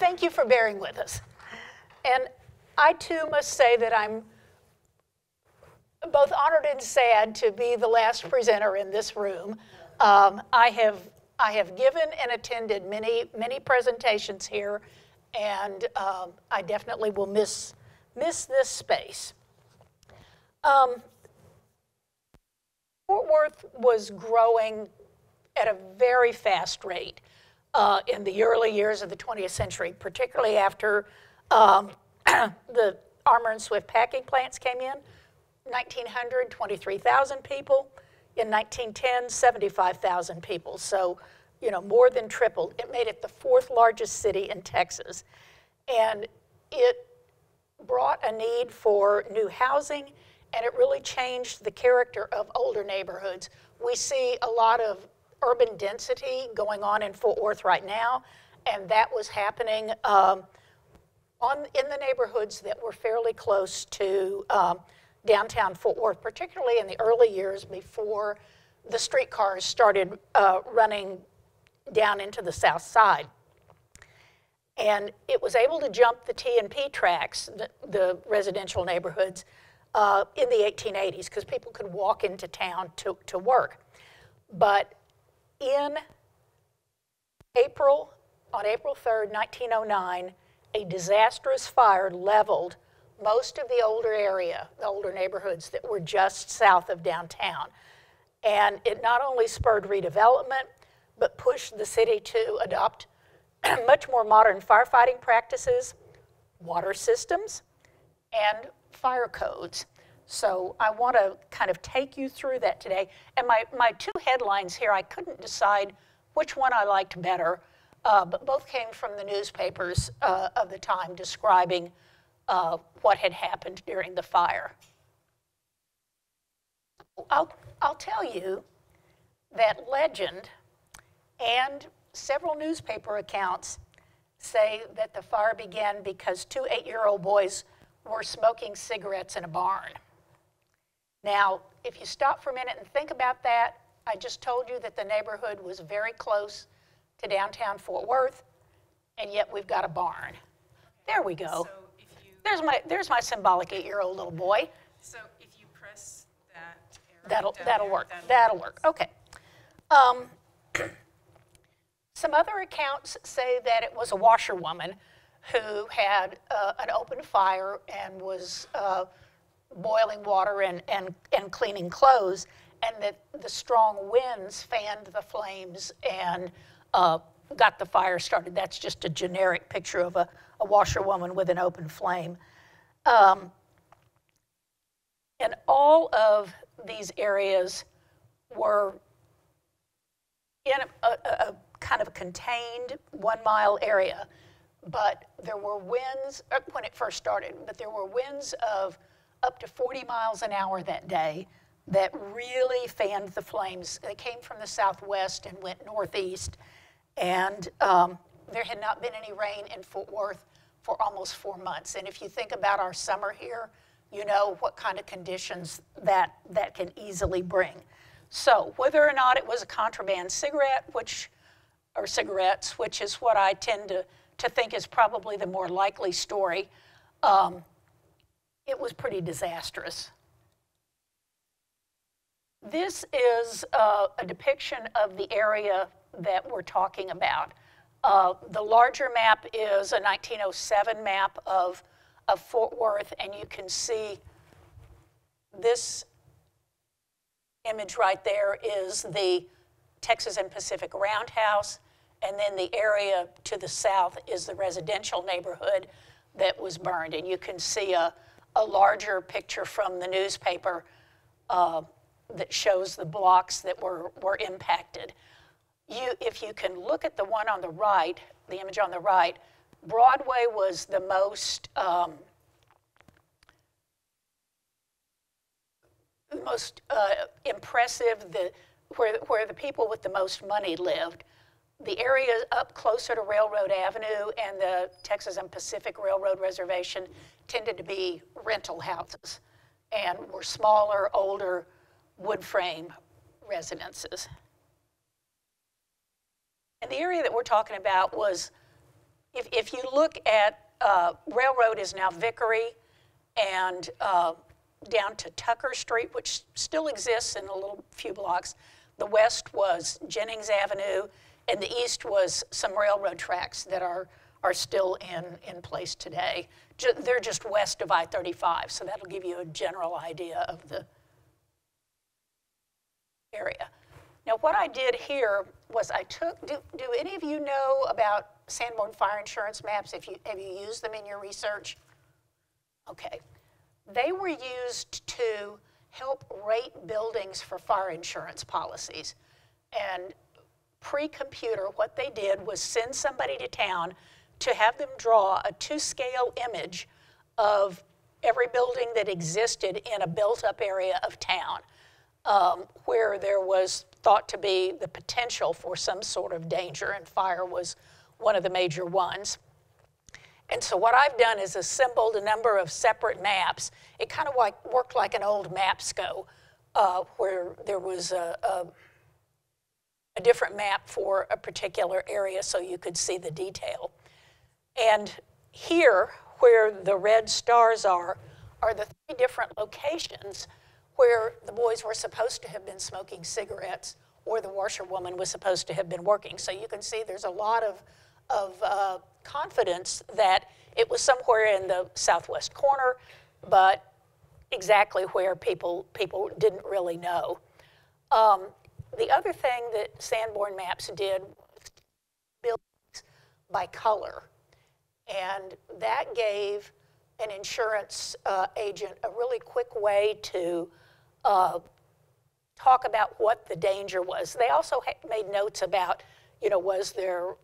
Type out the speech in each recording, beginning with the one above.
thank you for bearing with us. And I too must say that I'm both honored and sad to be the last presenter in this room. I have given and attended many presentations here, and I definitely will miss this space. Fort Worth was growing at a very fast rate in the early years of the 20th century, particularly after the Armour and Swift packing plants came in. 1900, 23,000 people. In 1910, 75,000 people. So, more than tripled. It made it the 4th largest city in Texas. And it brought a need for new housing, and it really changed the character of older neighborhoods. We see a lot of urban density going on in Fort Worth right now, and that was happening in the neighborhoods that were fairly close to downtown Fort Worth, particularly in the early years before the streetcars started running down into the south side. And it was able to jump the T&P tracks, the residential neighborhoods, in the 1880s, because people could walk into town to work. But on April 3rd, 1909, a disastrous fire leveled most of the older neighborhoods that were just south of downtown. And it not only spurred redevelopment, but pushed the city to adopt much more modern firefighting practices, water systems, and fire codes. So I want to kind of take you through that today. And my 2 headlines here, I couldn't decide which one I liked better, but both came from the newspapers of the time describing what had happened during the fire. I'll tell you that legend and several newspaper accounts say that the fire began because 2 8-year-old boys were smoking cigarettes in a barn. Now, if you stop for a minute and think about that, I just told you that the neighborhood was very close to downtown Fort Worth, and yet we've got a barn. There we go. So if you, there's my symbolic 8-year-old little boy. So if you press that arrow That'll work. Okay. Some other accounts say that it was a washerwoman who had an open fire and was boiling water and cleaning clothes, and that the strong winds fanned the flames and got the fire started. That's just a generic picture of a washerwoman with an open flame. And all of these areas were in a kind of contained 1-mile area, but there were winds, when it first started, but there were winds of up to 40 miles an hour that day that really fanned the flames. They came from the southwest and went northeast, and there had not been any rain in Fort Worth for almost 4 months. And if you think about our summer here, you know what kind of conditions that can easily bring. So whether or not it was a contraband cigarette, or cigarettes, which is what I tend to think is probably the more likely story, it was pretty disastrous. This is a depiction of the area that we're talking about. The larger map is a 1907 map of Fort Worth, and you can see this image right there is the Texas and Pacific Roundhouse, and then the area to the south is the residential neighborhood that was burned. And you can see a larger picture from the newspaper that shows the blocks that were impacted. If you can look at the one on the right, the image on the right, Broadway was the most impressive, where the people with the most money lived. The area up closer to Railroad Avenue and the Texas and Pacific Railroad Reservation tended to be rental houses and were smaller, older, wood frame residences. And the area that we're talking about was If you look at, Railroad is now Vickery, and down to Tucker Street, which still exists in a little few blocks. The west was Jennings Avenue, and the east was some railroad tracks that are still in place today. They're just west of I-35, so that'll give you a general idea of the area. Now, what I did here was I took, do any of you know about Sanborn fire insurance maps? Have you used them in your research? Okay. They were used to help rate buildings for fire insurance policies. And pre-computer, what they did was send somebody to town to have them draw a 2-scale image of every building that existed in a built-up area of town, where there was thought to be the potential for some sort of danger, and fire was one of the major ones. And so what I've done is assembled a number of separate maps. It kind of worked like an old MAPSCO, where there was a different map for a particular area so you could see the detail. And here, where the red stars are the 3 different locations where the boys were supposed to have been smoking cigarettes or the washerwoman was supposed to have been working. So you can see there's a lot of confidence that it was somewhere in the southwest corner, but exactly where people didn't really know. The other thing that Sanborn Maps did was buildings by color, and that gave an insurance agent a really quick way to talk about what the danger was. They also made notes about, was there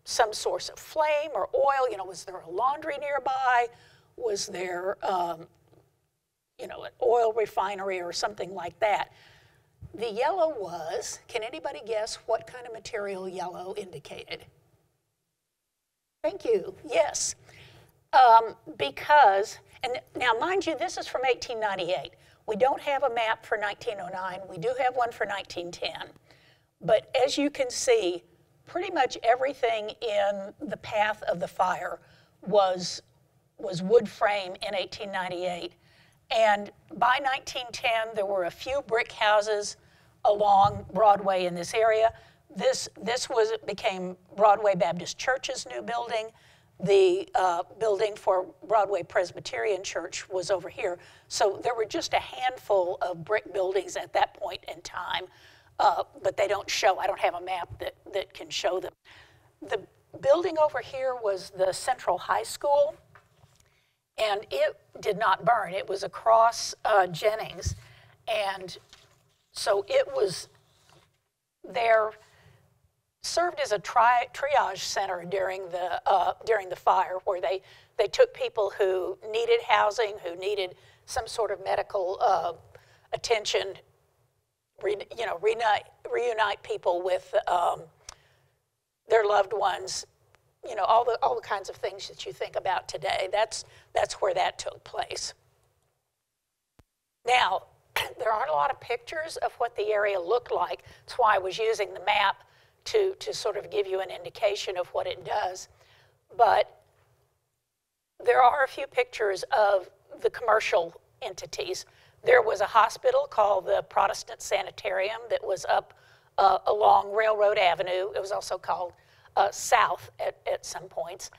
some source of flame or oil? Was there a laundry nearby? Was there, an oil refinery or something like that? The yellow was, can anybody guess what kind of material yellow indicated? Thank you, yes. Because, and now mind you, this is from 1898. We don't have a map for 1909. We do have one for 1910. But as you can see, pretty much everything in the path of the fire was wood frame in 1898. And by 1910, there were a few brick houses along Broadway in this area. This became Broadway Baptist Church's new building. The building for Broadway Presbyterian Church was over here. So there were just a handful of brick buildings at that point in time, but they don't show. I don't have a map that can show them. The building over here was the Central High School, and it did not burn. It was across Jennings, and so it was there, served as a triage center during the fire, where they took people who needed housing, who needed some sort of medical attention, reunite people with their loved ones, all the kinds of things that you think about today. That's where that took place. Now, there aren't a lot of pictures of what the area looked like. That's why I was using the map to sort of give you an indication of what it does. But there are a few pictures of the commercial entities. There was a hospital called the Protestant Sanitarium that was up along Railroad Avenue. It was also called South at some points.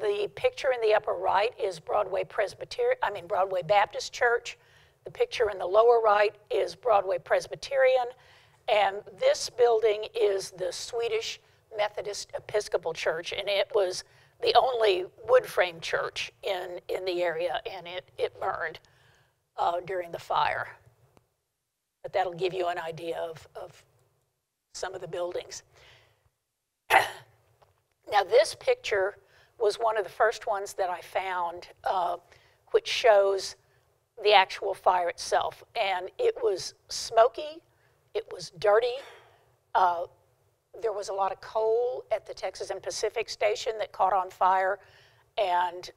The picture in the upper right is Broadway Baptist Church. The picture in the lower right is Broadway Presbyterian. And this building is the Swedish Methodist Episcopal Church, and it was the only wood frame church in the area, and it burned during the fire. But that'll give you an idea of some of the buildings. Now, this picture was one of the first ones that I found, which shows the actual fire itself. And it was smoky, it was dirty. There was a lot of coal at the Texas and Pacific Station that caught on fire. And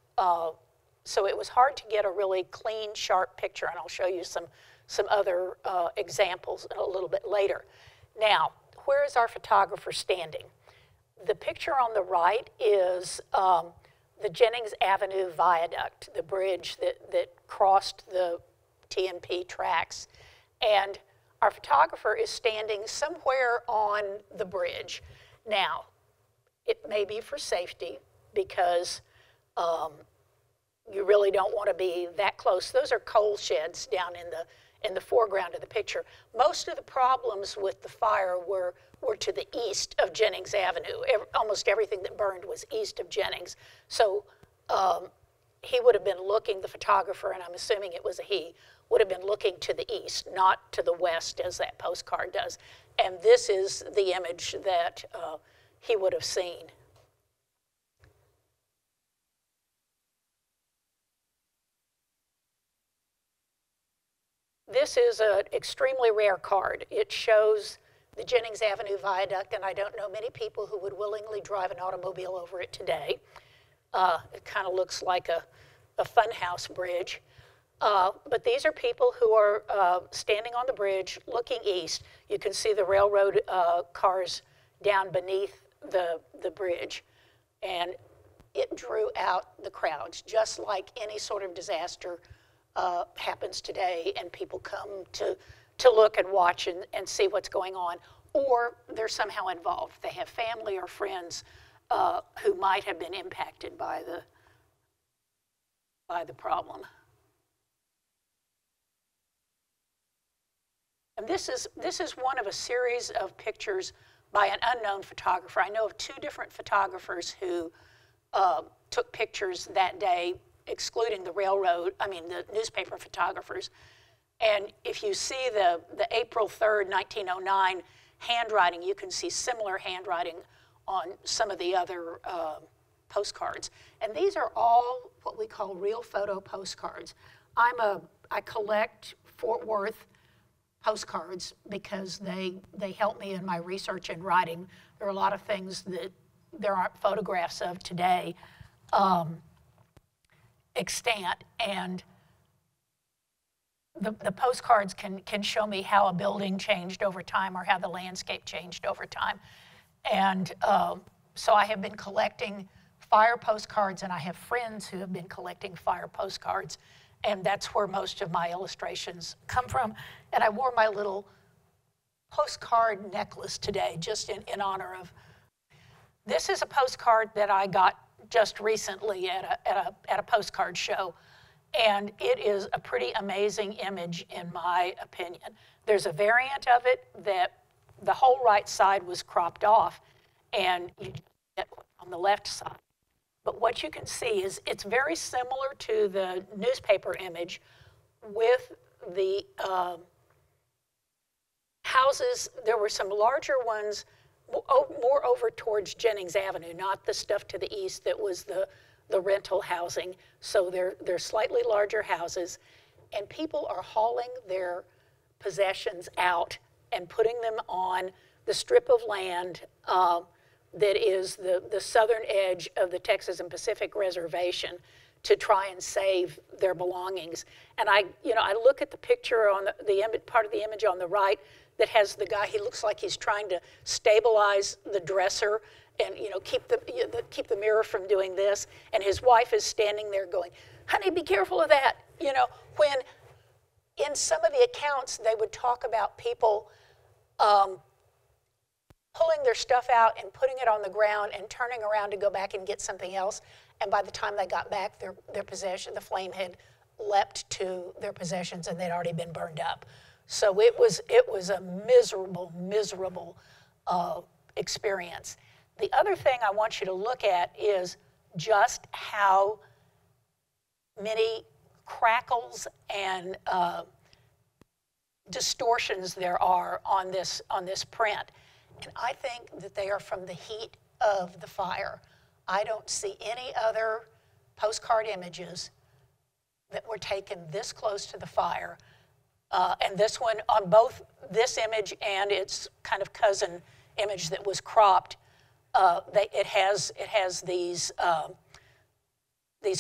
so it was hard to get a really clean, sharp picture. And I'll show you some other examples a little bit later. Now, where is our photographer standing? The picture on the right is the Jennings Avenue Viaduct, the bridge that crossed the TNP tracks. And our photographer is standing somewhere on the bridge. Now, it may be for safety because you really don't want to be that close. Those are coal sheds down in the foreground of the picture. Most of the problems with the fire were to the east of Jennings Avenue. Almost everything that burned was east of Jennings. So he would have been looking, the photographer, and I'm assuming it was a he, would have been looking to the east, not to the west as that postcard does. And this is the image that he would have seen. This is an extremely rare card. It shows the Jennings Avenue Viaduct, and I don't know many people who would willingly drive an automobile over it today. It kind of looks like a funhouse bridge. But these are people who are standing on the bridge looking east. You can see the railroad cars down beneath the bridge. And it drew out the crowds, just like any sort of disaster happens today, and people come to look and watch and see what's going on, or they're somehow involved. They have family or friends who might have been impacted by the problem. And this is one of a series of pictures by an unknown photographer. I know of two different photographers who took pictures that day, excluding the newspaper photographers. And if you see the April 3rd, 1909 handwriting, you can see similar handwriting on some of the other postcards. And these are all what we call real photo postcards. I collect Fort Worth postcards because they help me in my research and writing. There are a lot of things that there aren't photographs of today extant, and the postcards can show me how a building changed over time or how the landscape changed over time. And so I have been collecting fire postcards, and I have friends who have been collecting fire postcards, and that's where most of my illustrations come from. And I wore my little postcard necklace today just in honor of. This is a postcard that I got just recently at a postcard show, and it is a pretty amazing image in my opinion. There's a variant of it that the whole right side was cropped off, and you get on the left side. But what you can see is it's very similar to the newspaper image with the houses. There were some larger ones more over towards Jennings Avenue, not the stuff to the east that was the rental housing. So they're slightly larger houses, and people are hauling their possessions out and putting them on the strip of land that is the southern edge of the Texas and Pacific Reservation to try and save their belongings. And I look at the picture on the part of the image on the right that has the guy. He looks like he's trying to stabilize the dresser and keep the mirror from doing this. And his wife is standing there going, "Honey, be careful of that." When in some of the accounts they would talk about people pulling their stuff out and putting it on the ground and turning around to go back and get something else. And by the time they got back, their possession, the flame had leapt to their possessions and they'd already been burned up. So it was a miserable experience. The other thing I want you to look at is just how many crackles and distortions there are on this print. And I think that they are from the heat of the fire. I don't see any other postcard images that were taken this close to the fire. And this one, on both this image and its kind of cousin image that was cropped, it has these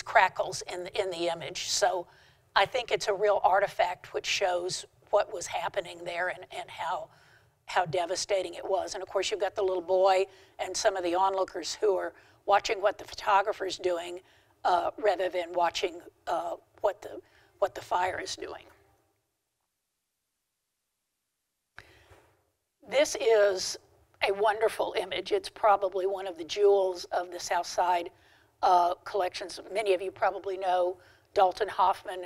crackles in the image. So I think it's a real artifact which shows what was happening there and how how devastating it was. And of course, you've got the little boy and some of the onlookers who are watching what the photographer's doing rather than watching what the fire is doing. This is a wonderful image. It's probably one of the jewels of the South Side collections. Many of you probably know Dalton Hoffman,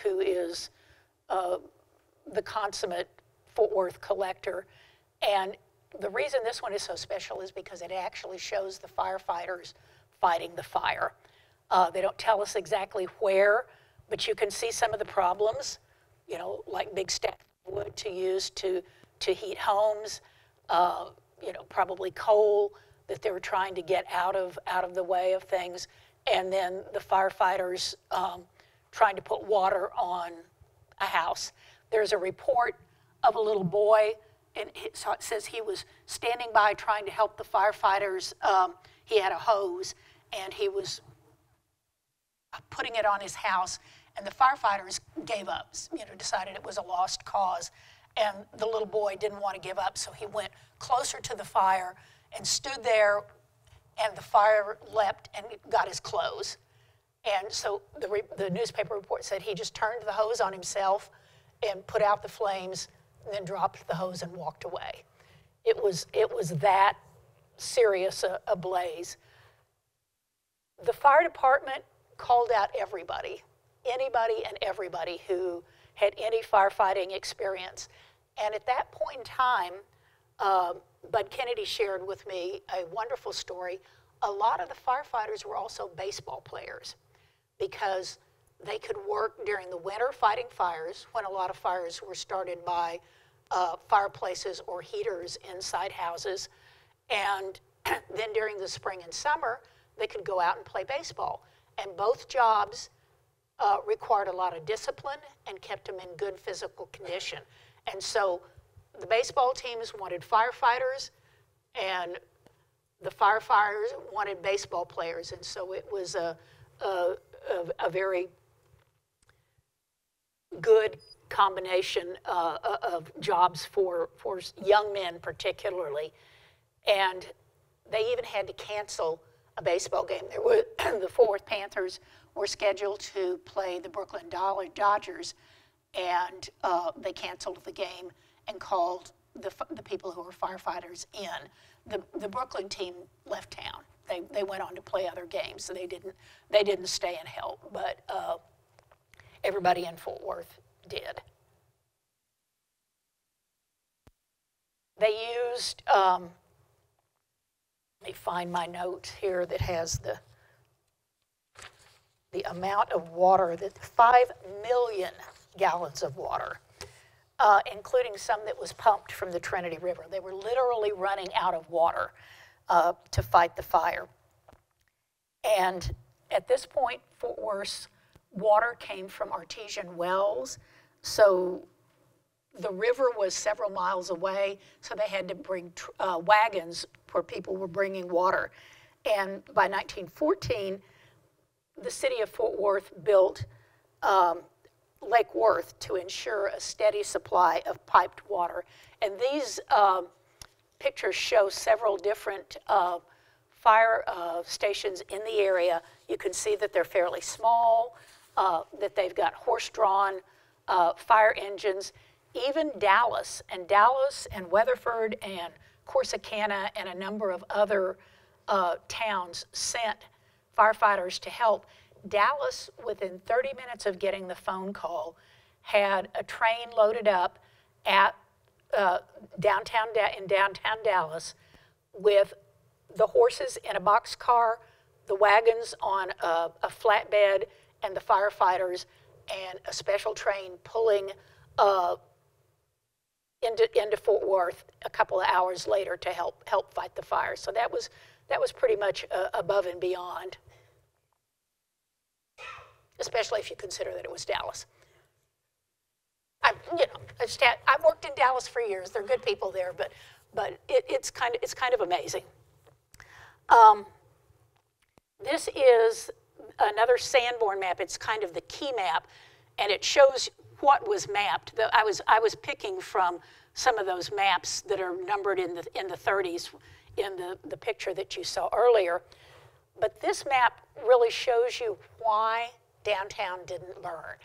who is the consummate Fort Worth collector. And the reason this one is so special is because it actually shows the firefighters fighting the fire. They don't tell us exactly where, but you can see some of the problems, you know, like big stacks of wood to use to heat homes, you know, probably coal that they were trying to get out of the way of things, and then the firefighters trying to put water on a house. There's a report of a little boy, and it says he was standing by trying to help the firefighters. He had a hose, and he was putting it on his house, and the firefighters gave up, you know, decided it was a lost cause. And the little boy didn't want to give up, so he went closer to the fire and stood there, and the fire leapt and got his clothes. And so the newspaper report said he just turned the hose on himself and put out the flames, and then dropped the hose and walked away. It was that serious a blaze. The fire department called out everybody, anybody and everybody who had any firefighting experience. And at that point in time, Bud Kennedy shared with me a wonderful story. A lot of the firefighters were also baseball players because they could work during the winter fighting fires when a lot of fires were started by fireplaces or heaters inside houses. And then during the spring and summer, they could go out and play baseball. And both jobs required a lot of discipline and kept them in good physical condition. And so the baseball teams wanted firefighters, and the firefighters wanted baseball players. And so it was a very good combination of jobs for young men particularly. And they even had to cancel a baseball game. There were the Fort Worth Panthers were scheduled to play the Brooklyn Dodgers, and they canceled the game and called the people who were firefighters in. The Brooklyn team left town. They went on to play other games, so they didn't stay and help, but everybody in Fort Worth did. They used, let me find my note here that has the amount of water, that 5 million gallons of water, including some that was pumped from the Trinity River. They were literally running out of water to fight the fire. And at this point, Fort Worth's water came from artesian wells, so the river was several miles away, so they had to bring wagons where people were bringing water. And by 1914, the city of Fort Worth built Lake Worth to ensure a steady supply of piped water. And these pictures show several different fire stations in the area. You can see that they're fairly small, that they've got horse-drawn fire engines. Even Dallas and Weatherford and Corsicana and a number of other towns sent firefighters to help. Dallas, within 30 minutes of getting the phone call, had a train loaded up at downtown Dallas with the horses in a boxcar, the wagons on a flatbed, and the firefighters, and a special train pulling into Fort Worth a couple of hours later to help fight the fire. So that was pretty much above and beyond, especially if you consider that it was Dallas. I've worked in Dallas for years. They're good people there, but it's kind of amazing. This is another Sanborn map. It's kind of the key map, and it shows what was mapped. I was picking from some of those maps that are numbered in the 30s in the picture that you saw earlier. But this map really shows you why downtown didn't burn.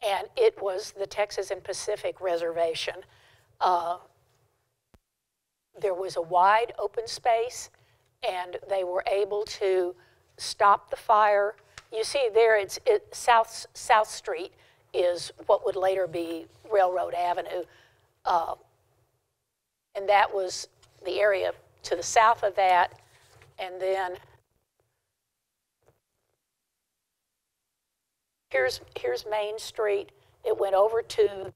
And it was the Texas and Pacific Reservation. There was a wide open space, and they were able to stop the fire. You see there, South Street is what would later be Railroad Avenue. And that was the area to the south of that. And then here's Main Street. It went over to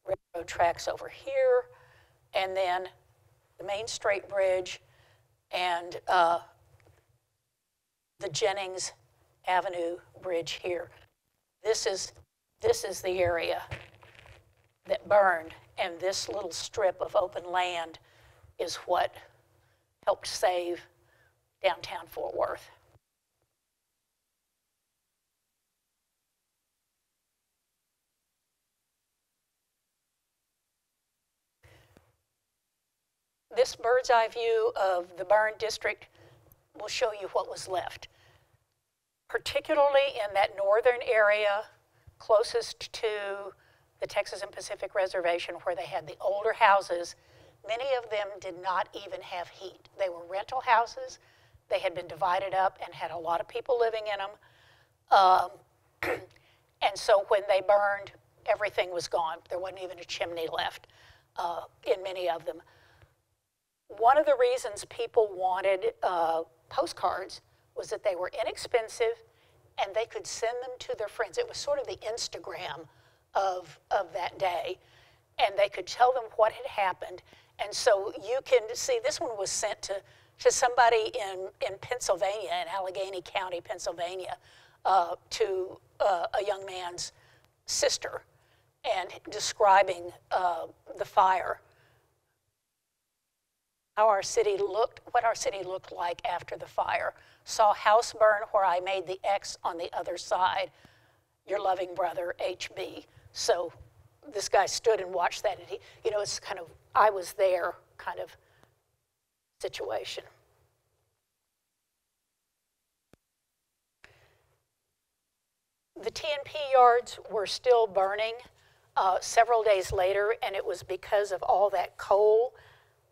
railroad tracks over here, and then the Main Street Bridge and the Jennings Avenue Bridge here. This is the area that burned, and this little strip of open land is what helped save downtown Fort Worth. This bird's eye view of the burned district will show you what was left. Particularly in that northern area closest to the Texas and Pacific Reservation, where they had the older houses, many of them did not even have heat. They were rental houses. They had been divided up and had a lot of people living in them. And so when they burned, everything was gone. There wasn't even a chimney left in many of them. One of the reasons people wanted postcards was that they were inexpensive and they could send them to their friends. It was sort of the Instagram of that day. And they could tell them what had happened. And so you can see this one was sent to somebody in Pennsylvania, in Allegheny County, Pennsylvania, to a young man's sister, and describing the fire. How our city looked, what our city looked like after the fire. Saw house burn where I made the X on the other side. Your loving brother, HB. So this guy stood and watched that, and he, you know, it's kind of, I was there kind of situation. The TNP yards were still burning several days later, and it was because of all that coal.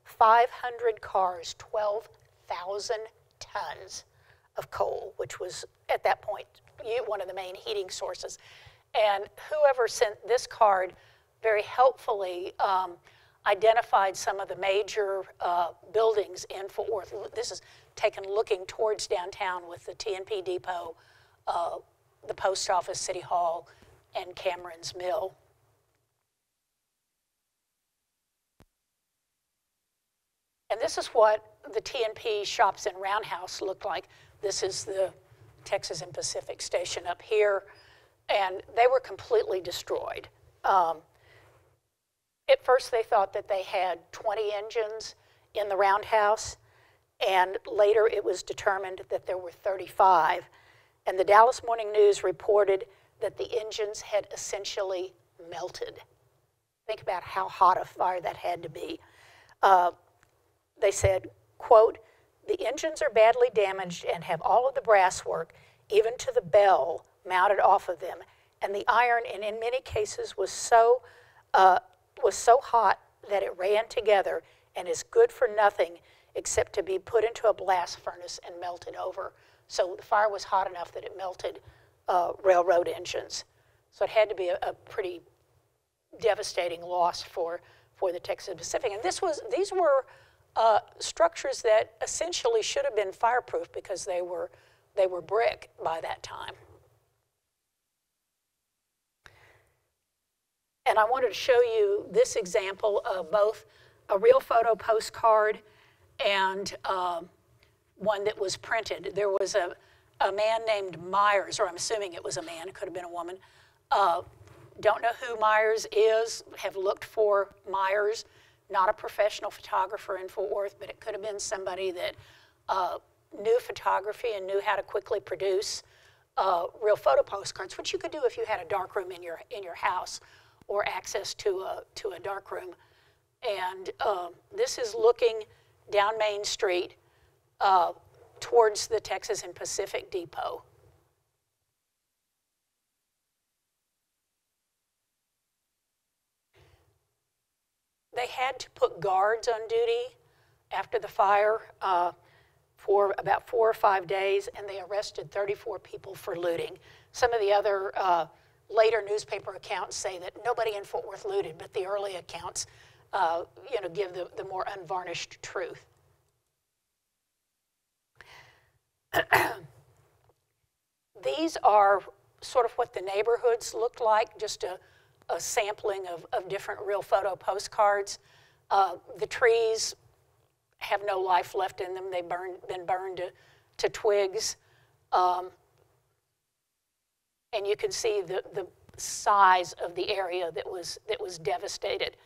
500 cars, 12,000 tons of coal, which was at that point one of the main heating sources. And whoever sent this card very helpfully identified some of the major buildings in Fort Worth. This is taken looking towards downtown with the TNP Depot, the Post Office, City Hall, and Cameron's Mill. And this is what the TNP shops and roundhouse looked like. This is the Texas and Pacific station up here, and they were completely destroyed. At first they thought that they had 20 engines in the roundhouse, and later it was determined that there were 35. And the Dallas Morning News reported that the engines had essentially melted. Think about how hot a fire that had to be. They said, quote, "The engines are badly damaged and have all of the brass work, even to the bell, mounted off of them. And the iron, and in many cases, was so hot that it ran together and is good for nothing except to be put into a blast furnace and melted over." So the fire was hot enough that it melted railroad engines. So it had to be a pretty devastating loss for the Texas Pacific. And these were structures that essentially should have been fireproof because they were brick by that time. And I wanted to show you this example of both a real photo postcard and one that was printed. There was a man named Myers, or I'm assuming it was a man, it could have been a woman. Don't know who Myers is, have looked for Myers. Not a professional photographer in Fort Worth, but it could have been somebody that knew photography and knew how to quickly produce real photo postcards, which you could do if you had a darkroom in your house, or access to a dark room. And this is looking down Main Street towards the Texas and Pacific Depot. They had to put guards on duty after the fire for about 4 or 5 days, and they arrested 34 people for looting. Some of the other later newspaper accounts say that nobody in Fort Worth looted, but the early accounts give the more unvarnished truth. These are sort of what the neighborhoods looked like, just a sampling of different real photo postcards. The trees have no life left in them. They've been burned to twigs. And you can see the size of the area that was devastated.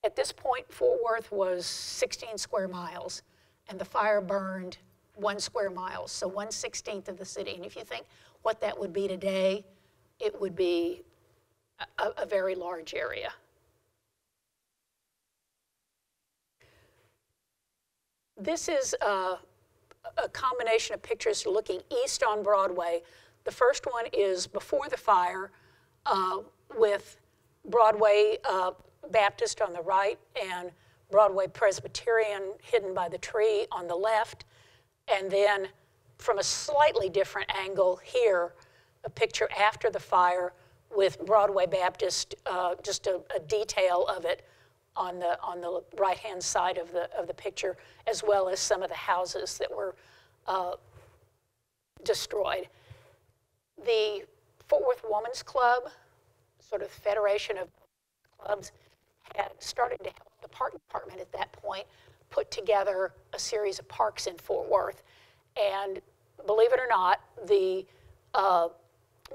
At this point, Fort Worth was 16 square miles, and the fire burned 1 square mile, so 1/16 of the city. And if you think what that would be today, it would be a very large area. This is a combination of pictures looking east on Broadway. The first one is before the fire with Broadway Baptist on the right and Broadway Presbyterian hidden by the tree on the left. And then from a slightly different angle here, a picture after the fire with Broadway Baptist, just a detail of it on the right-hand side of the picture, as well as some of the houses that were destroyed. The Fort Worth Women's Club, sort of federation of clubs, had started to help the park department at that point put together a series of parks in Fort Worth. And believe it or not, the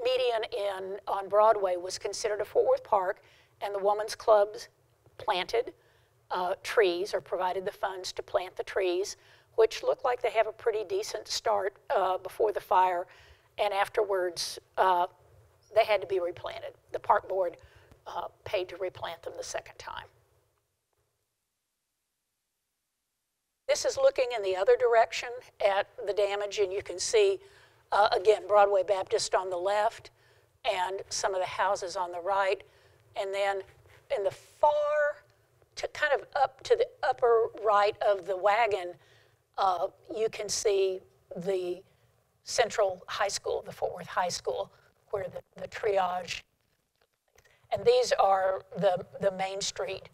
median on Broadway was considered a Fort Worth park, and the women's clubs planted trees or provided the funds to plant the trees, which look like they have a pretty decent start before the fire, and afterwards they had to be replanted. The park board paid to replant them the second time. This is looking in the other direction at the damage, and you can see, again, Broadway Baptist on the left and some of the houses on the right. And then in the far, kind of up to the upper right of the wagon, you can see the Central High School, the Fort Worth High School, where the triage. And these are the Main Street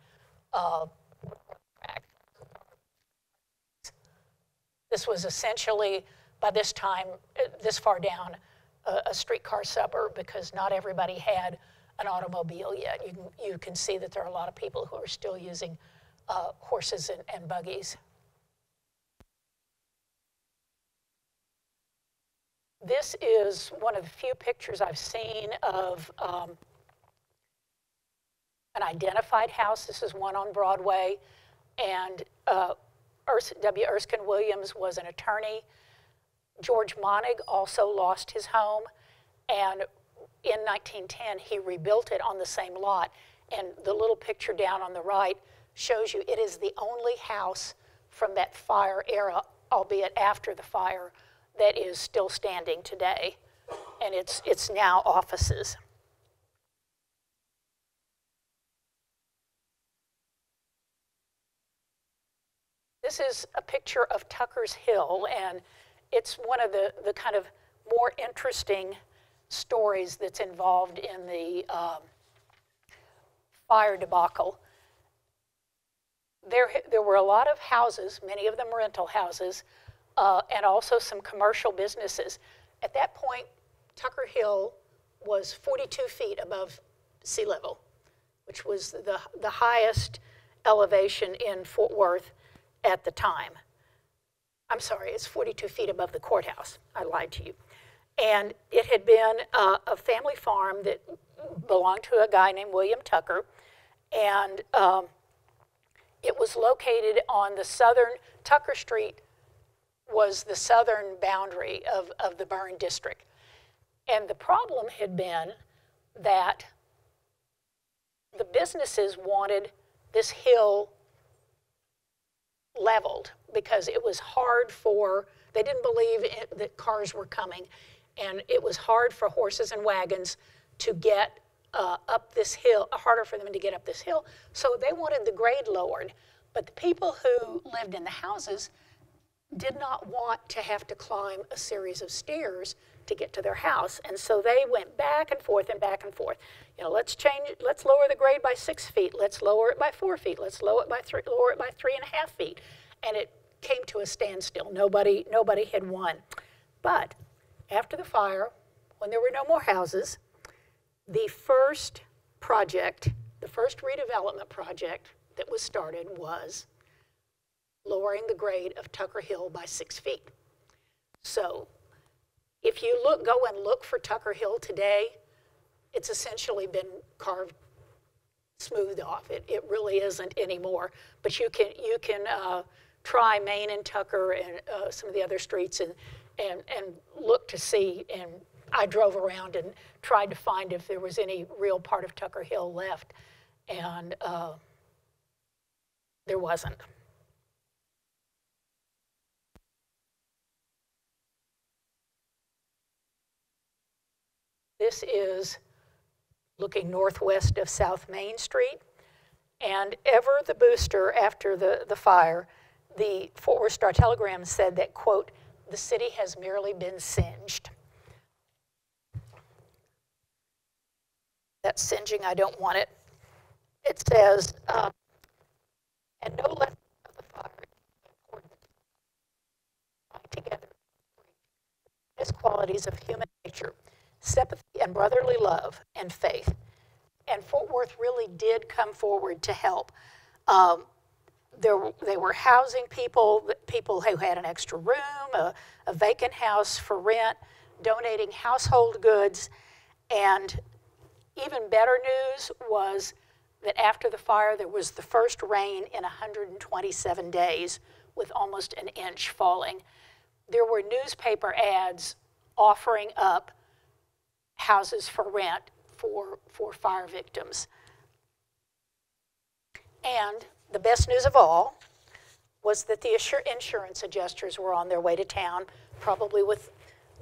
This was essentially, by this time, this far down, a streetcar suburb, because not everybody had an automobile yet. You can see that there are a lot of people who are still using horses and buggies. This is one of the few pictures I've seen of an identified house. This is one on Broadway, and W. Erskine Williams was an attorney. George Monig also lost his home, and in 1910 he rebuilt it on the same lot. And the little picture down on the right shows you it is the only house from that fire era, albeit after the fire, that is still standing today, and it's now offices. This is a picture of Tucker's Hill, and it's one of the kind of more interesting stories that's involved in the fire debacle. There were a lot of houses, many of them rental houses, and also some commercial businesses. At that point, Tucker Hill was 42 feet above sea level, which was the highest elevation in Fort Worth at the time. I'm sorry, it's 42 feet above the courthouse. I lied to you. And it had been a family farm that belonged to a guy named William Tucker, and it was located on the southern, Tucker Street was the southern boundary of the burn district. And the problem had been that the businesses wanted this hill leveled because it was hard they didn't believe that cars were coming, and it was hard for horses and wagons to get up this hill, harder for them to get up this hill, so they wanted the grade lowered. But the people who lived in the houses did not want to have to climb a series of stairs to get to their house, and so they went back and forth and back and forth. You know, let's lower the grade by 6 feet, let's lower it by 4 feet, let's lower it by 3.5 feet, and it came to a standstill. Nobody had won. But after the fire, when there were no more houses, the first redevelopment project that was started was lowering the grade of Tucker Hill by 6 feet. So if you go and look for Tucker Hill today, it's essentially been carved, smoothed off. It really isn't anymore. But you can try Main and Tucker and some of the other streets and look to see. And I drove around and tried to find if there was any real part of Tucker Hill left, and there wasn't. This is looking northwest of South Main Street. And ever the booster after the fire, the Fort Worth Star-Telegram said that, quote, "the city has merely been singed." That's singeing, I don't want it. It says, and no less of the fire important together as qualities of human nature, sympathy and brotherly love and faith. And Fort Worth really did come forward to help. They were housing people who had an extra room, a vacant house for rent, donating household goods, and even better news was that after the fire, there was the first rain in 127 days with almost an inch falling. There were newspaper ads offering up houses for rent for fire victims. And the best news of all was that the insurance adjusters were on their way to town, probably with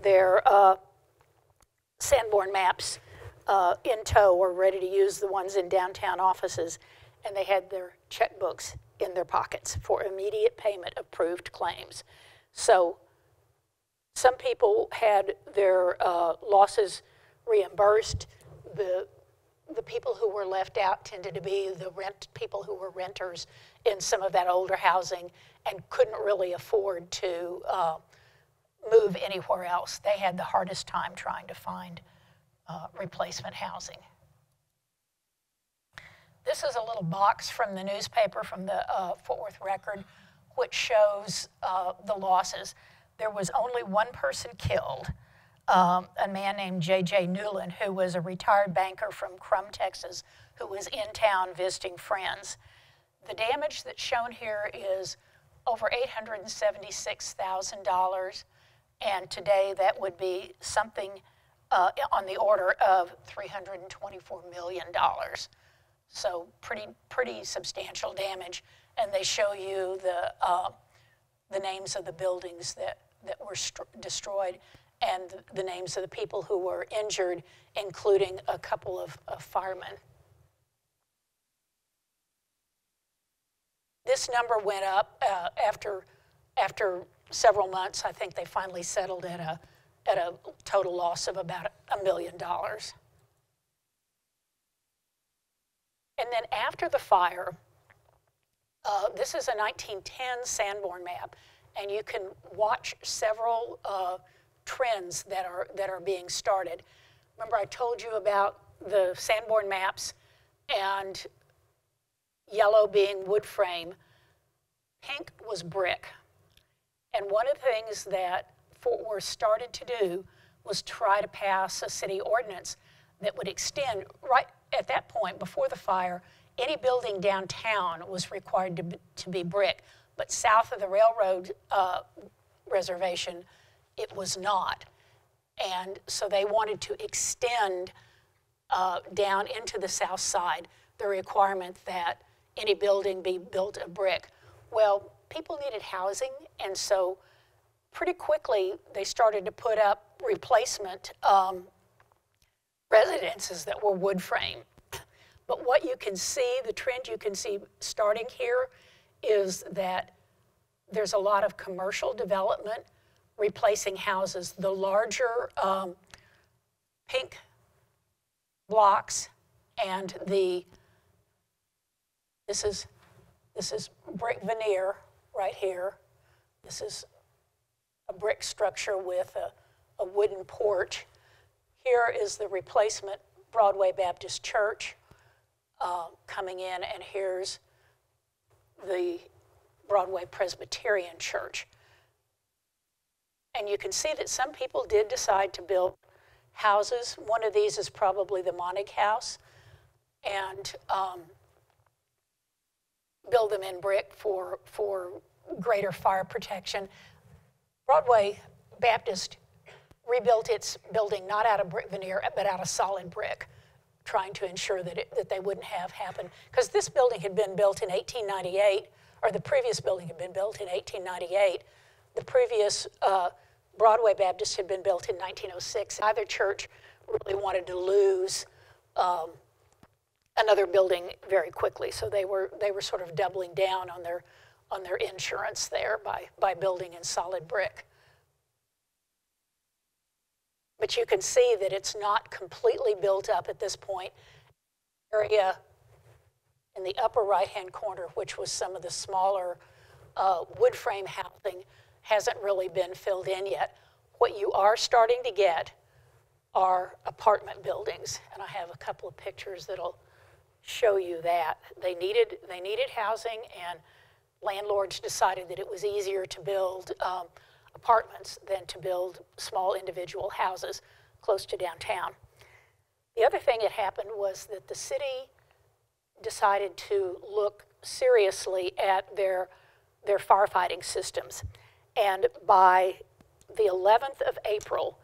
their Sanborn maps in tow or ready to use the ones in downtown offices, and they had their checkbooks in their pockets for immediate payment of proved claims. So some people had their losses reimbursed. The people who were left out tended to be the people who were renters in some of that older housing and couldn't really afford to move anywhere else. They had the hardest time trying to find replacement housing. This is a little box from the newspaper, from the Fort Worth Record, which shows the losses. There was only one person killed, a man named J.J. Newland, who was a retired banker from Crum, Texas, who was in town visiting friends. The damage that's shown here is over $876,000, and today that would be something on the order of $324 million. So pretty substantial damage, and they show you the names of the buildings that were destroyed and the names of the people who were injured, including a couple of firemen. This number went up after several months. I think they finally settled at a total loss of about $1 million. And then after the fire, this is a 1910 Sanborn map, and you can watch several trends that are being started. Remember I told you about the Sanborn maps and yellow being wood frame. Pink was brick. And one of the things that Fort Worth started to do was try to pass a city ordinance that would extend, right at that point, before the fire, any building downtown was required to be brick, but south of the railroad reservation, it was not. And so they wanted to extend down into the south side the requirement that any building be built of brick. Well, people needed housing, and so pretty quickly they started to put up replacement residences that were wood frame. But what you can see, the trend you can see starting here, is that there's a lot of commercial development replacing houses. The larger pink blocks and this is brick veneer right here. This is a brick structure with a wooden porch. Here is the replacement Broadway Baptist Church coming in, and here's the Broadway Presbyterian Church. And you can see that some people did decide to build houses. One of these is probably the Monig House, and build them in brick for greater fire protection. Broadway Baptist rebuilt its building not out of brick veneer, but out of solid brick, trying to ensure that they wouldn't have happen. Because this building had been built in 1898, or the previous building had been built in 1898. The previous Broadway Baptist had been built in 1906. Neither church really wanted to lose another building very quickly, so they were sort of doubling down on their insurance there by building in solid brick. But you can see that it's not completely built up at this point. Area in the upper right-hand corner, which was some of the smaller wood frame housing, hasn't really been filled in yet. What you are starting to get are apartment buildings, and I have a couple of pictures that'll show you that. They needed housing, and landlords decided that it was easier to build apartments than to build small individual houses close to downtown. The other thing that happened was that the city decided to look seriously at their firefighting systems. And by the 11th of April,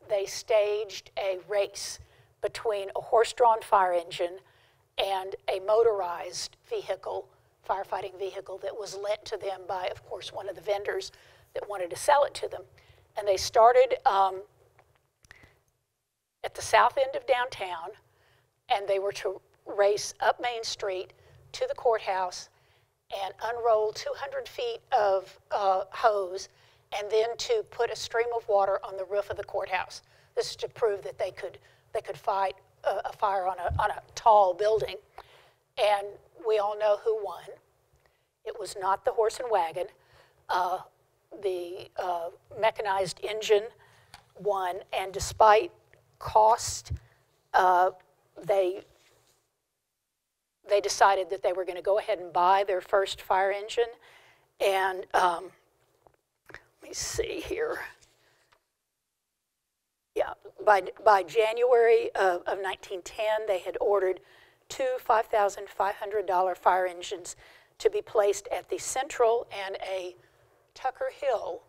they staged a race between a horse-drawn fire engine and a motorized vehicle, firefighting vehicle, that was lent to them by, of course, one of the vendors that wanted to sell it to them. And they started at the south end of downtown, and they were to race up Main Street to the courthouse and unroll 200 feet of hose, and then to put a stream of water on the roof of the courthouse. This is to prove that they could fight a fire on a tall building. And we all know who won. It was not the horse and wagon. The mechanized engine won, and despite cost, they decided that they were going to go ahead and buy their first fire engine. And let me see here. Yeah, by January of 1910, they had ordered two $5,500 fire engines to be placed at the Central and a Tucker Hill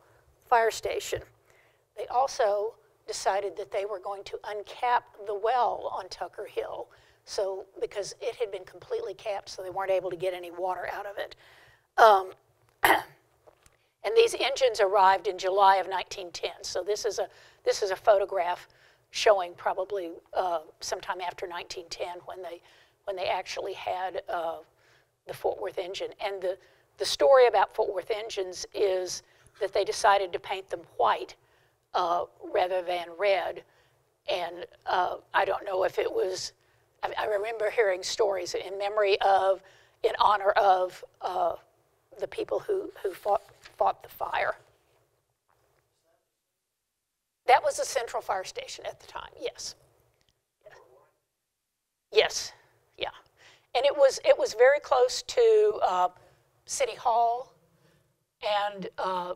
fire station. They also decided that they were going to uncap the well on Tucker Hill, so because it had been completely capped, so they weren't able to get any water out of it. And these engines arrived in July of 1910. So this is a photograph showing probably sometime after 1910 when they actually had the Fort Worth engine. And the story about Fort Worth engines is that they decided to paint them white rather than red. And I don't know if it was, I remember hearing stories in honor of the people who fought the fire. That was the Central Fire Station at the time, yes. Yes, yeah. And it was very close to City Hall and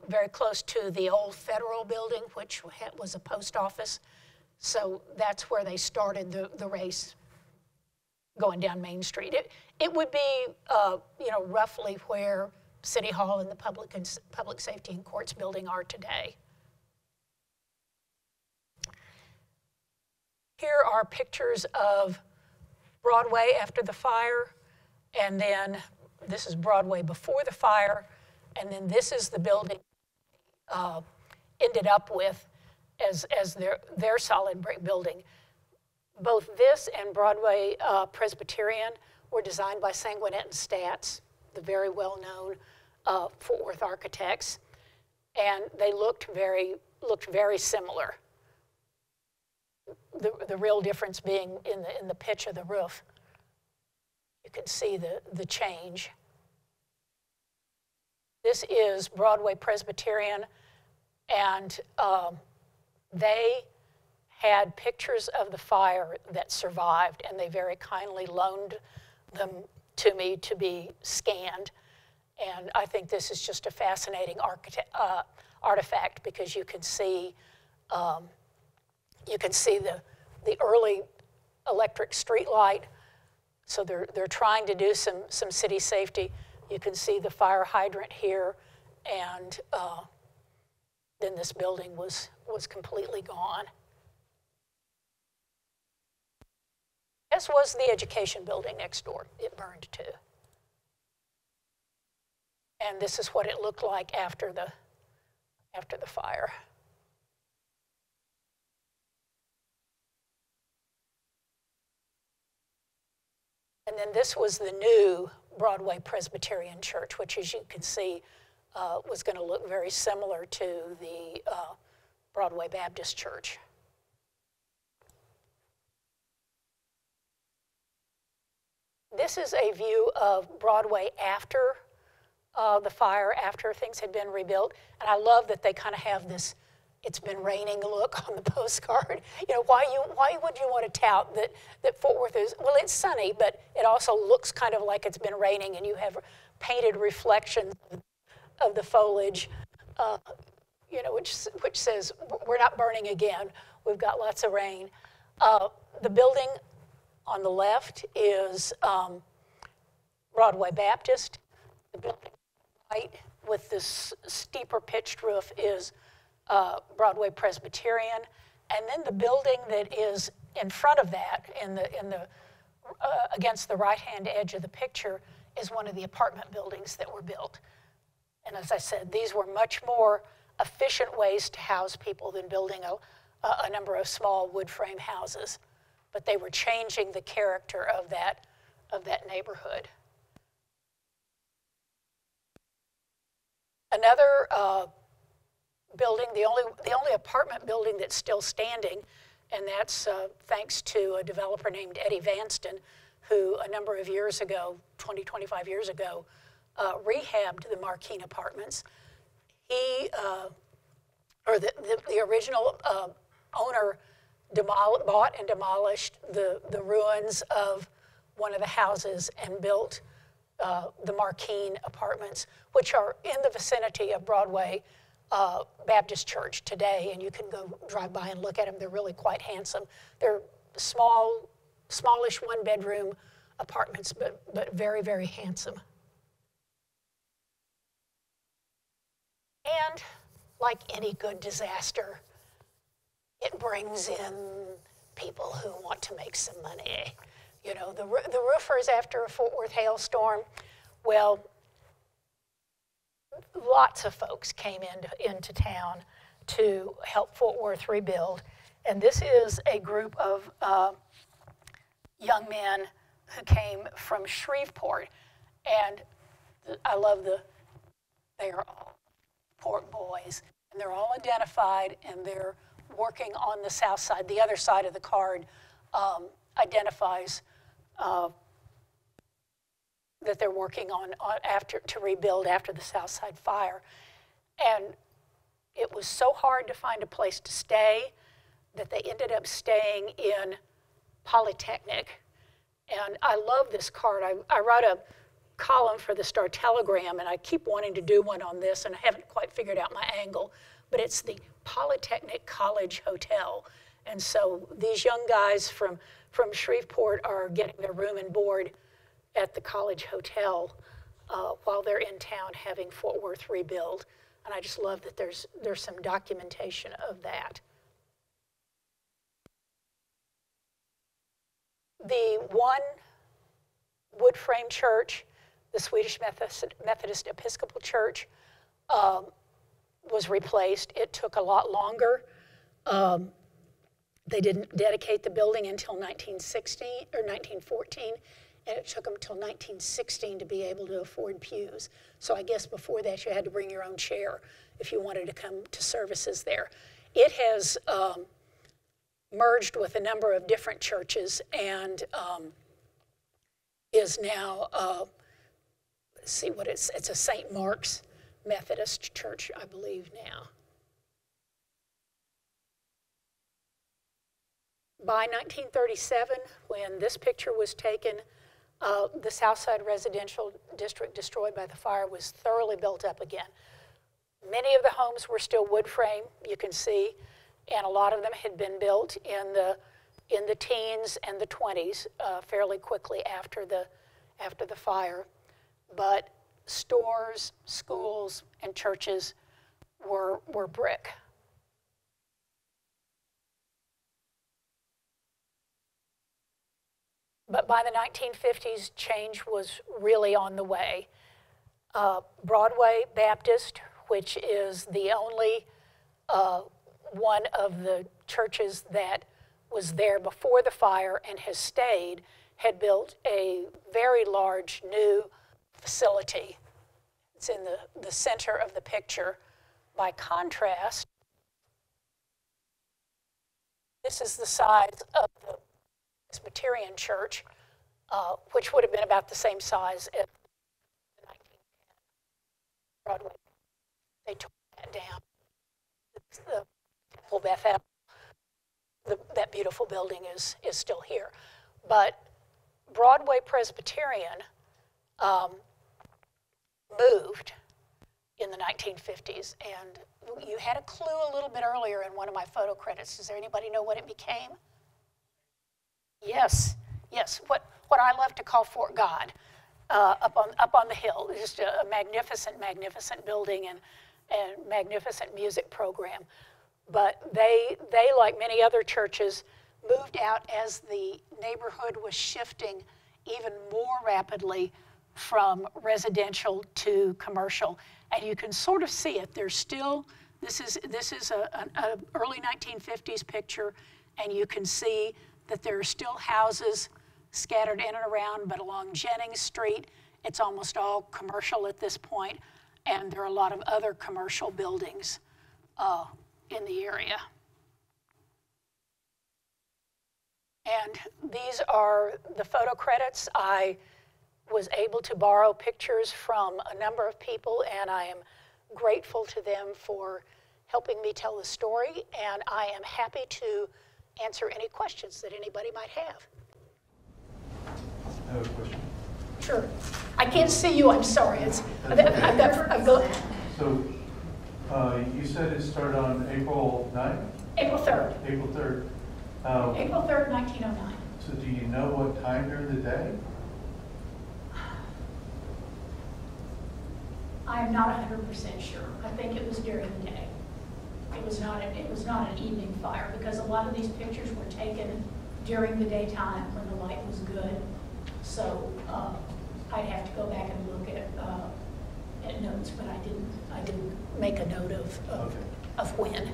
very close to the old Federal Building, which was a post office. So that's where they started the race going down Main Street. It would be, roughly where City Hall and the Public Safety and Courts Building are today. Here are pictures of Broadway after the fire, and then this is Broadway before the fire, and then this is the building ended up with as their solid brick building. Both this and Broadway Presbyterian were designed by Sanguinet and Stats, the very well-known Fort Worth architects, and they looked very similar. The real difference being in the pitch of the roof. You can see the change. This is Broadway Presbyterian, and they had pictures of the fire that survived, and they very kindly loaned them to me to be scanned. And I think this is just a fascinating artifact because you can see the early electric street light. So they're trying to do some city safety. You can see the fire hydrant here, and then this building was completely gone. This was the education building next door. It burned too. And this is what it looked like after the fire. And then this was the new Broadway Presbyterian Church, which, as you can see, was going to look very similar to the Broadway Baptist Church. This is a view of Broadway after the fire, after things had been rebuilt. And I love that they kind of have this "it's been raining" look on the postcard. You know, why would you want to tout that Fort Worth is, well, it's sunny, but it also looks kind of like it's been raining, and you have painted reflections of the foliage, you know, which says we're not burning again. We've got lots of rain. The building on the left is Broadway Baptist. The building right with this steeper pitched roof is Broadway Presbyterian, and then the building that is in front of that, against the right-hand edge of the picture, is one of the apartment buildings that were built. And as I said, these were much more efficient ways to house people than building a number of small wood frame houses, but they were changing the character of that neighborhood. Another building, the only apartment building that's still standing, and that's thanks to a developer named Eddie Vanston, who a number of years ago, 25 years ago, rehabbed the Marquine Apartments. He, or the original owner, bought and demolished the ruins of one of the houses and built the Marquine Apartments, which are in the vicinity of Broadway Baptist Church today, and you can go drive by and look at them. They're really quite handsome. They're smallish one-bedroom apartments, but very, very handsome. And like any good disaster, it brings in people who want to make some money. You know, the roofers after a Fort Worth hailstorm, well, lots of folks came into town to help Fort Worth rebuild. And this is a group of young men who came from Shreveport. And I love they are all Port boys. And they're all identified, and they're working on the south side. The other side of the card identifies that they're working on to rebuild after the South Side fire. And it was so hard to find a place to stay that they ended up staying in Polytechnic. And I love this card. I wrote a column for the Star-Telegram, and I keep wanting to do one on this, and I haven't quite figured out my angle, but it's the Polytechnic College Hotel. And so these young guys from Shreveport are getting their room and board at the College Hotel while they're in town having Fort Worth rebuild. And I just love that there's some documentation of that. The one wood frame church, the Swedish Methodist Episcopal Church, was replaced. It took a lot longer. They didn't dedicate the building until 1916 or 1914, and it took them until 1916 to be able to afford pews. So I guess before that you had to bring your own chair if you wanted to come to services there. It has merged with a number of different churches and is now, let's see what it's a St. Mark's Methodist Church, I believe now. By 1937, when this picture was taken, the Southside residential district destroyed by the fire was thoroughly built up again. Many of the homes were still wood frame, you can see, and a lot of them had been built in the teens and the 20s, fairly quickly after the fire. But stores, schools, and churches were brick. But by the 1950s, change was really on the way. Broadway Baptist, which is the only one of the churches that was there before the fire and has stayed, had built a very large new facility. It's in the center of the picture. By contrast, this is the size of the Presbyterian Church, which would have been about the same size as the 1910 Broadway. They tore that down. The Temple Bethel, that beautiful building is still here. But Broadway Presbyterian moved in the 1950s, and you had a clue a little bit earlier in one of my photo credits. Does there anybody know what it became? Yes, what I love to call Fort God, up on the hill. It's just a magnificent building and magnificent music program. But they, like many other churches, moved out as the neighborhood was shifting even more rapidly from residential to commercial. And you can sort of see it. There's still, this is an early 1950s picture, and you can see that there are still houses scattered in and around, but along Jennings Street, it's almost all commercial at this point, and there are a lot of other commercial buildings in the area. And these are the photo credits. I was able to borrow pictures from a number of people, and I am grateful to them for helping me tell the story, and I am happy to answer any questions that anybody might have. I have a question. Sure. I can't see you, I'm sorry. I've got. So you said it started on April 9th? April 3rd. April 3rd. April 3rd, 1909. So do you know what time during the day? I am not 100% sure. I think it was during the day. It was not an evening fire, because a lot of these pictures were taken during the daytime when the light was good. So I'd have to go back and look at notes, but I didn't make a note of when.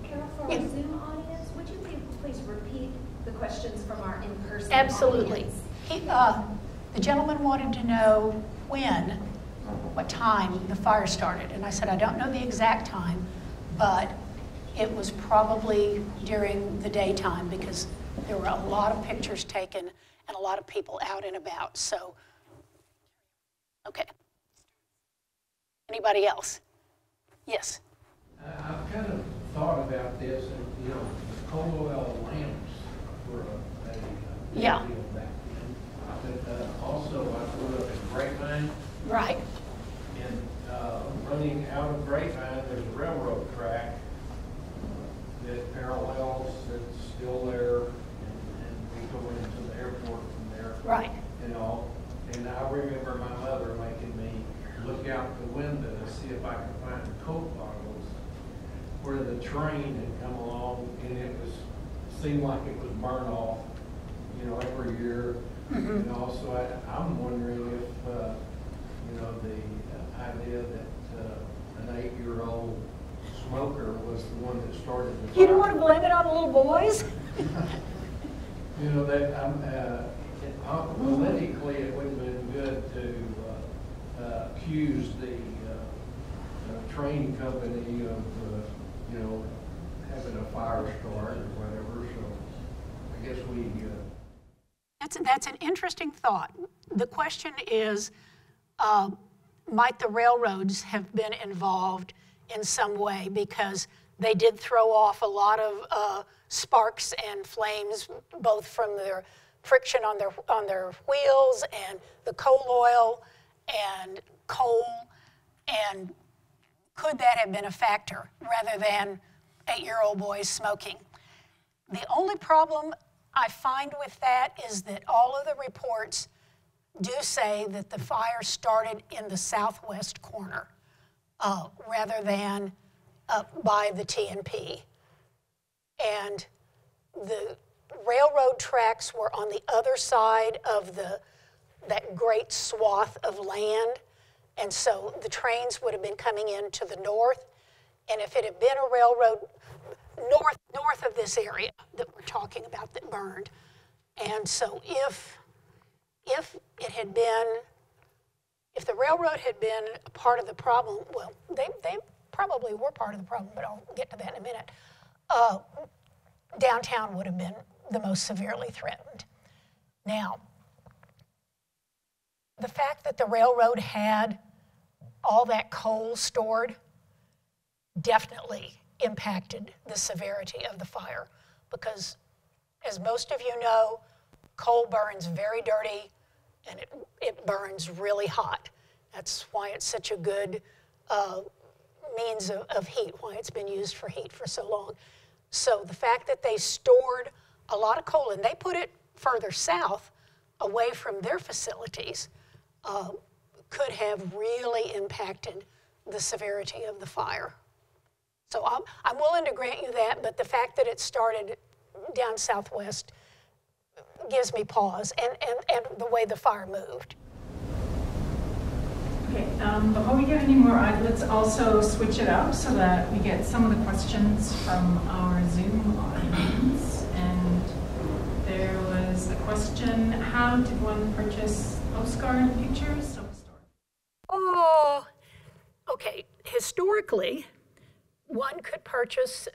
Carol, for our Zoom audience, would you please repeat the questions from our in-person Absolutely. audience? The gentleman wanted to know what time the fire started, and I said I don't know the exact time, but it was probably during the daytime, because there were a lot of pictures taken and a lot of people out and about. So, okay. Anybody else? Yes. I've kind of thought about this, and you know, coal oil lamps were a Yeah. deal back then. But also, I grew up in Grapevine, Right. and running out of Grapevine, there's a railroad track that parallels, that's still there, and we go into the airport from there. Right. You know, and I remember my mother making me look out the window to see if I could find the Coke bottles where the train had come along, and it seemed like it was burned off every year. And also, I'm wondering if, the idea that an 8-year-old smoker was the one that started the fire. You don't want to blame it on little boys? Politically, it would have been good to accuse the train company of, having a fire start or whatever, so I guess we... That's an interesting thought. The question is, might the railroads have been involved in some way, because they did throw off a lot of sparks and flames, both from their friction on their wheels and the coal oil and coal, and could that have been a factor rather than 8-year-old boys smoking? The only problem I find with that is that all of the reports do say that the fire started in the southwest corner rather than up by the TNP. And the railroad tracks were on the other side of that great swath of land, and so the trains would have been coming in to the north, and if it had been a railroad north of this area that we're talking about that burned, and so if the railroad had been a part of the problem, well, they probably were part of the problem, but I'll get to that in a minute, downtown would have been the most severely threatened. Now, the fact that the railroad had all that coal stored definitely impacted the severity of the fire, because as most of you know, coal burns very dirty and it burns really hot. That's why it's such a good means of heat, why it's been used for heat for so long. So the fact that they stored a lot of coal and they put it further south away from their facilities could have really impacted the severity of the fire. So I'm willing to grant you that, but the fact that it started down southwest gives me pause, and the way the fire moved. Okay, before we get any more, let's also switch it up so that we get some of the questions from our Zoom audience. And there was a question, how did one purchase postcard pictures of a store? Oh, okay. Historically, one could purchase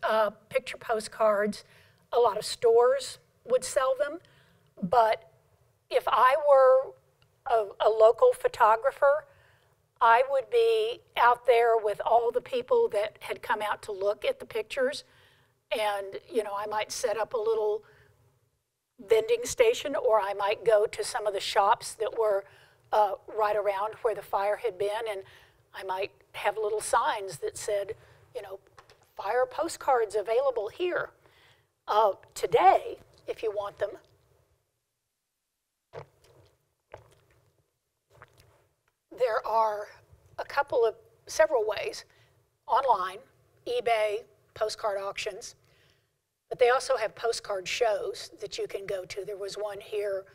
picture postcards. A lot of stores would sell them, but if I were a local photographer, I would be out there with all the people that had come out to look at the pictures, and I might set up a little vending station, or I might go to some of the shops that were right around where the fire had been, and I might have little signs that said, fire postcards available here. Today, if you want them, there are several ways. Online, eBay, postcard auctions, but they also have postcard shows that you can go to. There was one here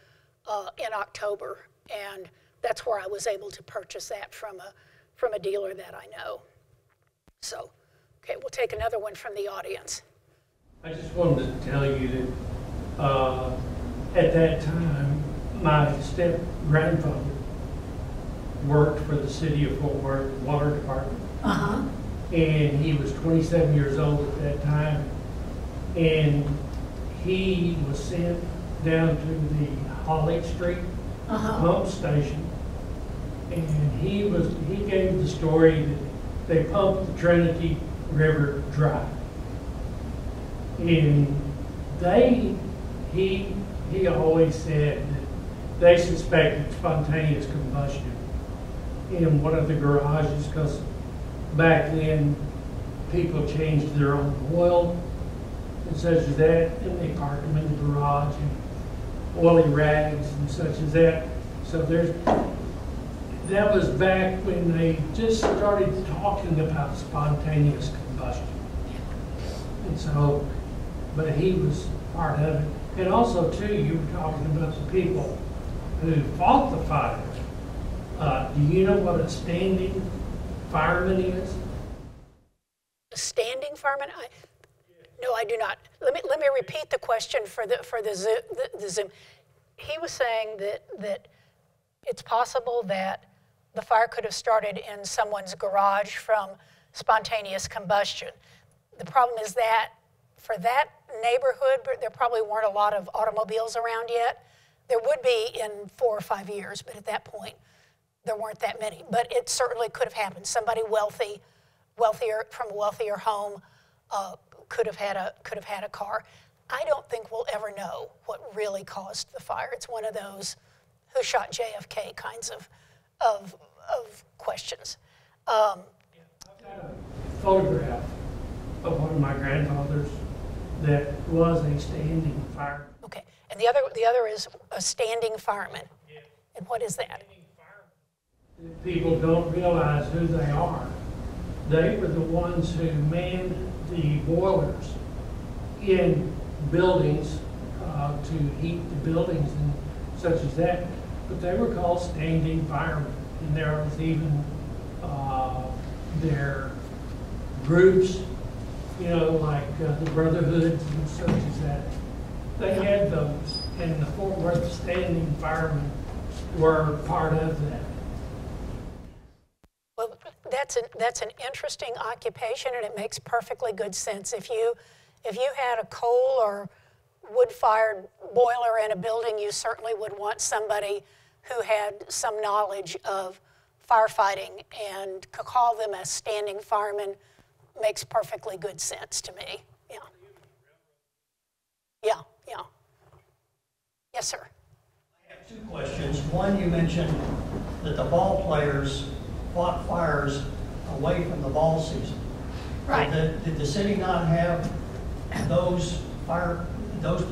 in October, and that's where I was able to purchase that from a dealer that I know. So, okay, we'll take another one from the audience. I just wanted to tell you that at that time, my step-grandfather worked for the city of Fort Worth Water Department. And he was 27 years old at that time. And he was sent down to the Holly Street pump station. And he gave the story that they pumped the Trinity River dry. And he always said that they suspected spontaneous combustion in one of the garages, because back then people changed their own oil and such as that, and they parked them in the garage and oily rags and such as that. So that was back when they just started talking about spontaneous combustion. And so, but he was part of it. And also, too, you were talking about the people who fought the fire. Do you know what a standing fireman is? A standing fireman? No, I do not. Let me repeat the question for the Zoom. He was saying that it's possible that the fire could have started in someone's garage from spontaneous combustion. The problem is that for that neighborhood, there probably weren't a lot of automobiles around yet. There would be in 4 or 5 years, but at that point, there weren't that many. But it certainly could have happened. Somebody wealthier from a wealthier home could have had a car. I don't think we'll ever know what really caused the fire. It's one of those who shot JFK kinds of questions. I've got a photograph of one of my grandfathers that was a standing fireman. Okay, and the other is a standing fireman. Yeah. And what is that? Standing firemen. People don't realize who they are. They were the ones who manned the boilers in buildings to heat the buildings and such as that. But they were called standing firemen. And there was even their groups, you know, like the Brotherhoods and such as that. They had those, and the Fort Worth Standing Firemen were part of that. Well, that's an interesting occupation, and it makes perfectly good sense. If you had a coal or wood-fired boiler in a building, you certainly would want somebody who had some knowledge of firefighting, and to call them a standing fireman makes perfectly good sense to me. Yeah. Yeah, yeah. Yes, sir. I have 2 questions. One, you mentioned that the ball players fought fires away from the ball season. Right. Did the city not have those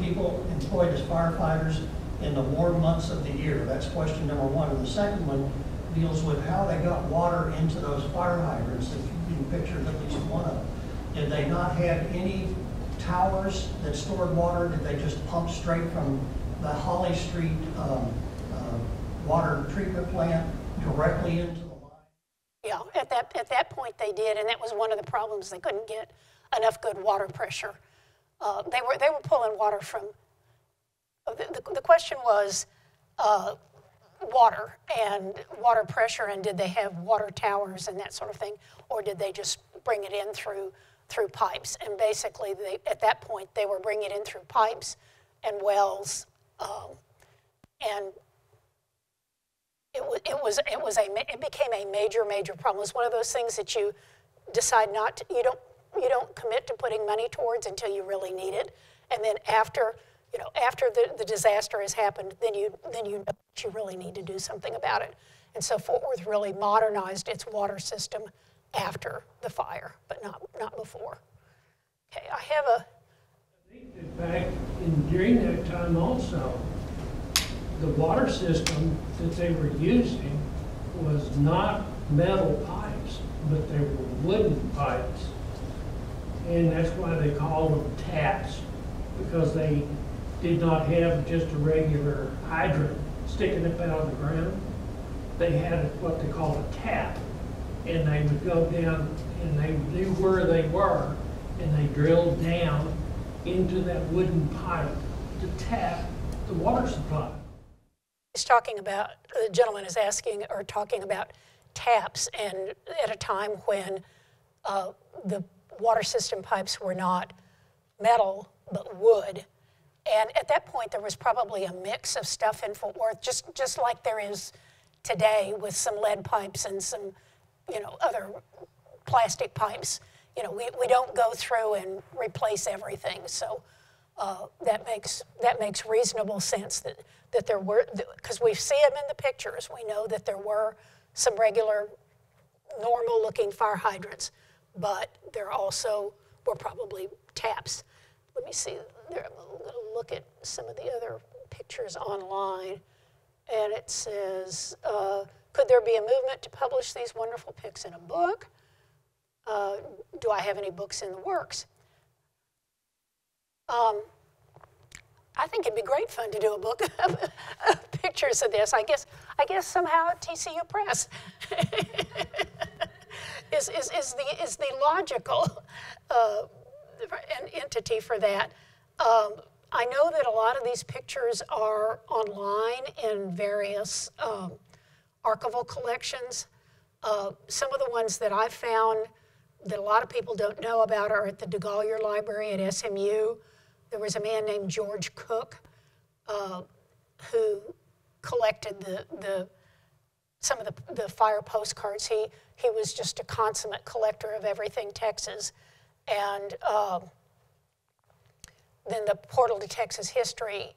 people employed as firefighters in the warm months of the year? That's question number 1. And the second one deals with how they got water into those fire hydrants. If you can picture at least one of them. Did they not have any towers that stored water? Did they just pump straight from the Holly Street water treatment plant directly into the line? Yeah, at that point they did, and that was one of the problems. They couldn't get enough good water pressure. They were pulling water from. The question was water and water pressure, and did they have water towers and that sort of thing, or did they just bring it in through pipes? And basically, at that point, they were bringing it in through pipes and wells, and it became a major problem. It was one of those things that you decide you don't commit to putting money towards until you really need it, and then after the disaster has happened, then you know that you really need to do something about it. And so Fort Worth really modernized its water system after the fire, but not before. Okay, I have a. I think that during that time also, the water system that they were using was not metal pipes, but they were wooden pipes. And that's why they called them taps, because they did not have just a regular hydrant sticking up out of the ground. They had what they called a tap, and they would go down and they knew where they were, and they drilled down into that wooden pipe to tap the water supply. He's talking about, the gentleman is talking about taps, and at a time when the water system pipes were not metal, but wood. And at that point, there was probably a mix of stuff in Fort Worth, just like there is today with some lead pipes and some, other plastic pipes. We don't go through and replace everything. So that makes reasonable sense that there were, because we see them in the pictures. We know that there were some regular, normal-looking fire hydrants, but there also were probably taps. Let me see. I'm going to look at some of the other pictures online, and it says, could there be a movement to publish these wonderful pics in a book? Do I have any books in the works? I think it'd be great fun to do a book of pictures of this. I guess somehow TCU Press is the logical entity for that. I know that a lot of these pictures are online in various archival collections. Some of the ones that I've found that a lot of people don't know about are at the DeGolyer Library at SMU. There was a man named George Cook who collected some of the fire postcards. He was just a consummate collector of everything Texas. And then the Portal to Texas History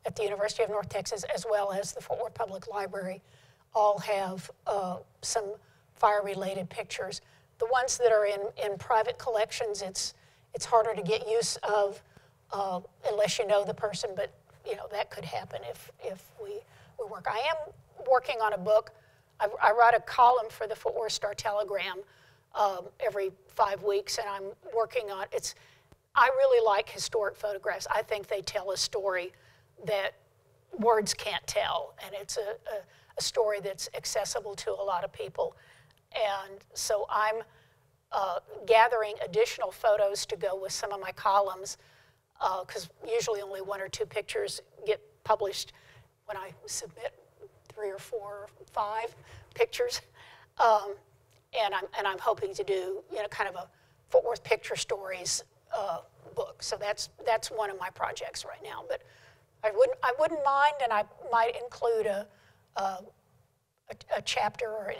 at the University of North Texas, as well as the Fort Worth Public Library, all have some fire-related pictures. The ones that are in private collections, it's harder to get use of unless you know the person, but that could happen if we work. I am working on a book. I write a column for the Fort Worth Star-Telegram every 5 weeks, and I'm working on it. I really like historic photographs. I think they tell a story that words can't tell, and it's a story that's accessible to a lot of people. And so I'm gathering additional photos to go with some of my columns, because usually only 1 or 2 pictures get published when I submit 3 or 4 or 5 pictures. And I'm hoping to do kind of a Fort Worth Picture Stories book. So that's one of my projects right now. But I wouldn't mind, and I might include a chapter or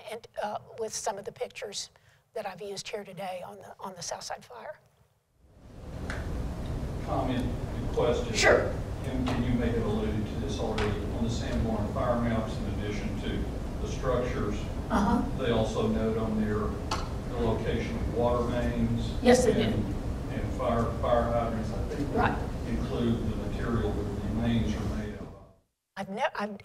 with some of the pictures that I've used here today on the Southside Fire. Comment and question. Sure. And you may have alluded to this already. On the Sanborn fire maps, in addition to the structures, they also note on there the location of water mains. Yes, they do. And fire hydrants. I think they include the material that the mains are made of.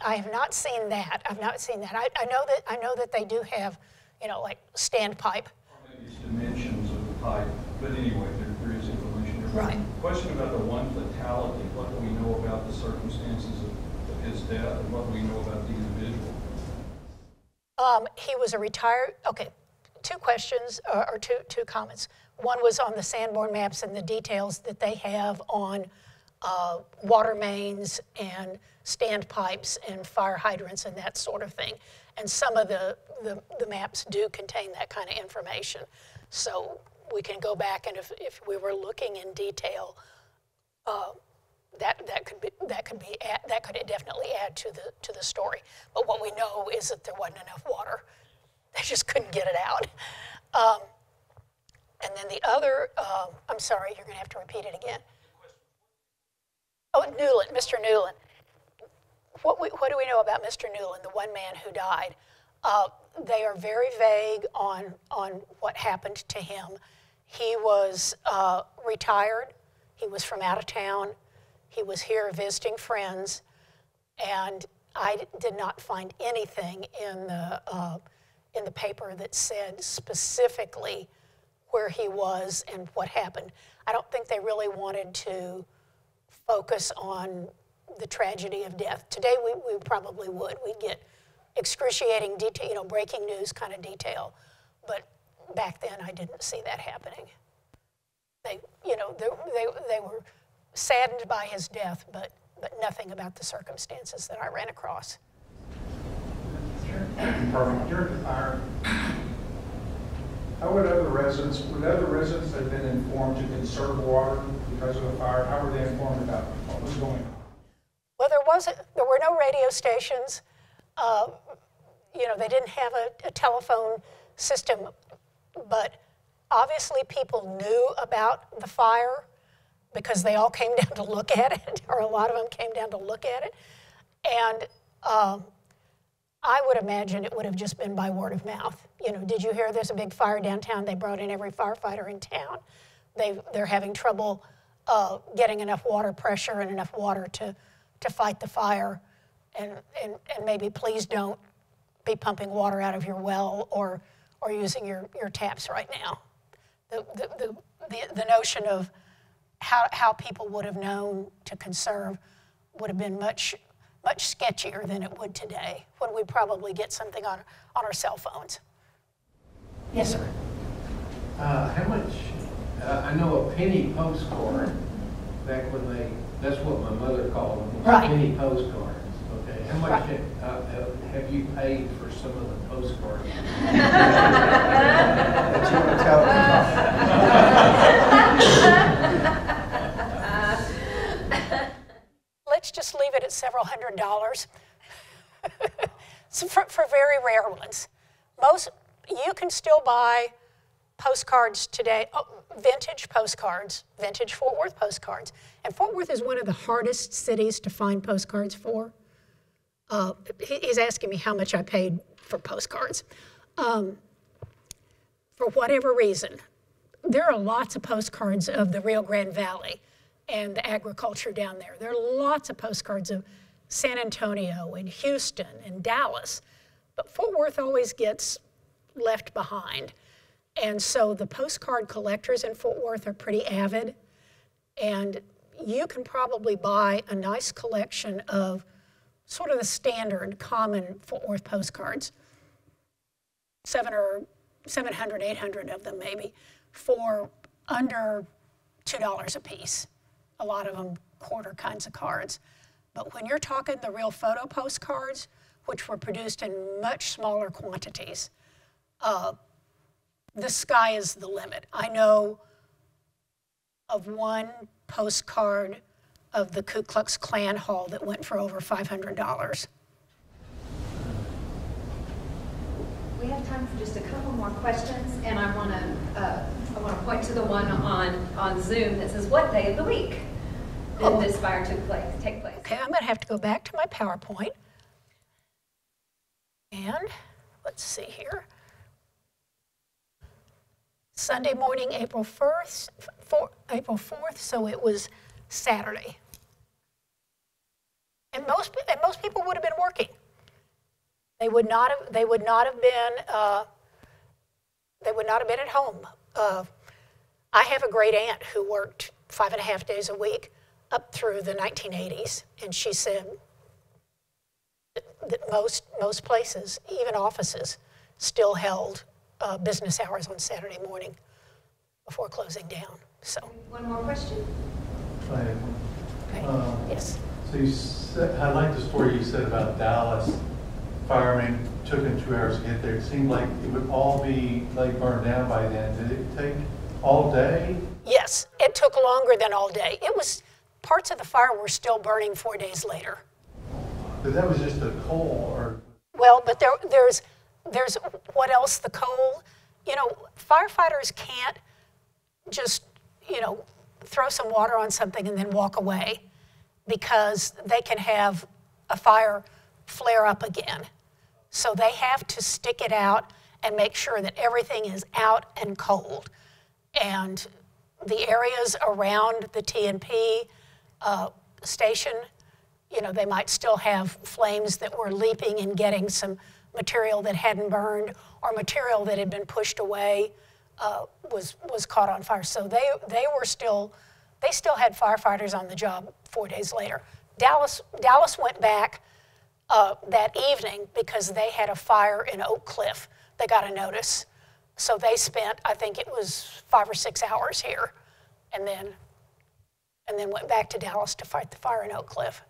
I have not seen that. I've not seen that. I know that they do have, like standpipe. Or maybe it's dimensions of the pipe. But anyway, there is information there. Right. Question about the one fatality. What do we know about the circumstances of his death, and what do we know about the individual? He was a retired. Okay, 2 questions or two comments. One was on the Sanborn maps and the details that they have on water mains and standpipes and fire hydrants and that sort of thing. And some of the maps do contain that kind of information. So we can go back, and if we were looking in detail, that could definitely add to the story. But what we know is that there wasn't enough water. They just couldn't get it out. And then the other, I'm sorry, you're going to have to repeat it again. Oh, Newland, Mr. Newland. What do we know about Mr. Newland, the one man who died? They are very vague on what happened to him. He was retired. He was from out of town. He was here visiting friends, and I did not find anything in the paper that said specifically where he was and what happened. I don't think they really wanted to focus on the tragedy of death. Today we probably would. We'd get excruciating detail, breaking news kind of detail. But back then I didn't see that happening. They were saddened by his death, but nothing about the circumstances that I ran across. Perfect. During the fire, how would other residents have been informed to conserve water because of the fire? How were they informed about what was going on? Well, there were no radio stations. They didn't have a telephone system, but obviously people knew about the fire because they all came down to look at it, or a lot of them came down to look at it. And I would imagine it would have just been by word of mouth. Did you hear there's a big fire downtown? They brought in every firefighter in town. They're having trouble getting enough water pressure and enough water to fight the fire. And maybe please don't be pumping water out of your well or using your taps right now. The notion of how people would have known to conserve would have been much sketchier than it would today, when we probably get something on our cell phones. Yes, sir. How much, I know a penny postcard, back when that's what my mother called them, Right. penny postcards, okay? How much Right. have you paid for some of the postcards? That you want to tell them. Let's just leave it at several $100s. So for very rare ones. You can still buy postcards today, vintage postcards, vintage Fort Worth postcards. And Fort Worth is one of the hardest cities to find postcards for. He's asking me how much I paid for postcards. For whatever reason, there are lots of postcards of the Rio Grande Valley and the agriculture down there. There are lots of postcards of San Antonio and Houston and Dallas, but Fort Worth always gets left behind. And so the postcard collectors in Fort Worth are pretty avid, and you can probably buy a nice collection of sort of the standard common Fort Worth postcards, 700, 800 of them maybe, for under $2 a piece. A lot of them quarter kinds of cards. But when you're talking the real photo postcards, which were produced in much smaller quantities, the sky is the limit. I know of one postcard of the Ku Klux Klan Hall that went for over $500. We have time for just a couple more questions, and I want to point to the one on Zoom that says, "What day of the week did this fire take place?" Okay, I'm going to have to go back to my PowerPoint. And let's see here. Sunday morning, April 4th, so it was Saturday. And most people would have been working. They would not have been at home. I have a great aunt who worked 5.5 days a week up through the 1980s, and she said that most places, even offices, still held business hours on Saturday morning before closing down. So. One more question? Okay. Yes. So I like the story you said about Dallas. Firemen took them 2 hours to get there. It seemed like it would all be like burned down by then. Did it take all day? Yes, it took longer than all day. It was, parts of the fire were still burning 4 days later. But that was just the coal, or? Well, but there's what else? The coal. You know, firefighters can't just, throw some water on something and then walk away, because they can have a fire flare up again. So they have to stick it out and make sure that everything is out and cold. And the areas around the TNP station, they might still have flames that were leaping and getting some material that hadn't burned, or material that had been pushed away was caught on fire. So they still had firefighters on the job 4 days later. Dallas went back that evening because they had a fire in Oak Cliff. They got a notice. So they spent, I think it was 5 or 6 hours here, and then went back to Dallas to fight the fire in Oak Cliff.